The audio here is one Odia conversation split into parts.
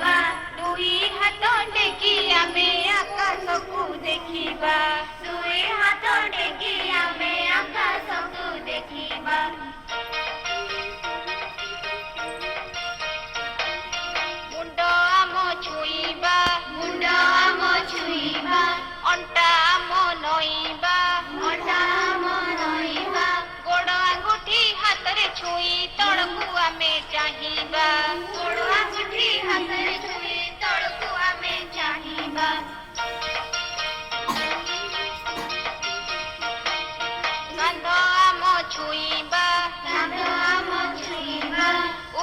ଦୁଇ ହାତ ଟେକି ଆମେ ଆକାଶକୁ ଦେଖିବା ଦୁଇ ହାତ ଟେକି ଆମେ ଆକାଶକୁ ଦେଖିବା ମୁଣ୍ଡ ଆମ ଛୁଇଁବା ଅଣ୍ଟା ଆମ ନଇଁବା ଗୋଡ଼ ଆଙ୍ଗୁଠି ହାତରେ ଛୁଇଁ ତଳକୁ ଆମେ ଚାହିଁବା କାନ୍ଧ ଆମ ଛୁଇଁବା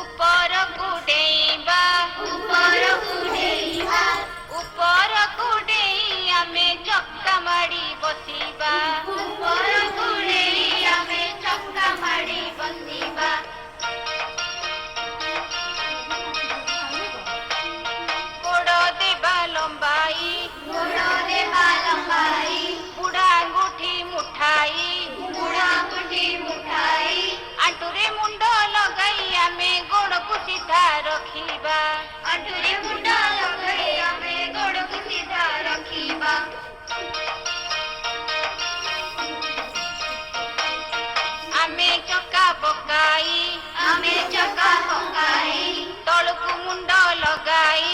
ଉପରକୁ ଡେଇଁବା ଉପରକୁ ଡେଇଁ ଆମେ ଚକ୍କା ମାଡ଼ି ବସିବା ଗୋଡ଼ ଦେବା ଲମ୍ବାଇ ବୁଢ଼ା ଆଙ୍ଗୁଠି ମୁଠାଇ ଆଣ୍ଠୁରେ ମୁଣ୍ଡ ଲଗାଇ ଆମେ ଗୋଡ଼କୁ ସିଧା ରଖିବା ଆମେ ଚକା ପକାଇ ତଳକୁ ମୁଣ୍ଡ ଲଗାଇ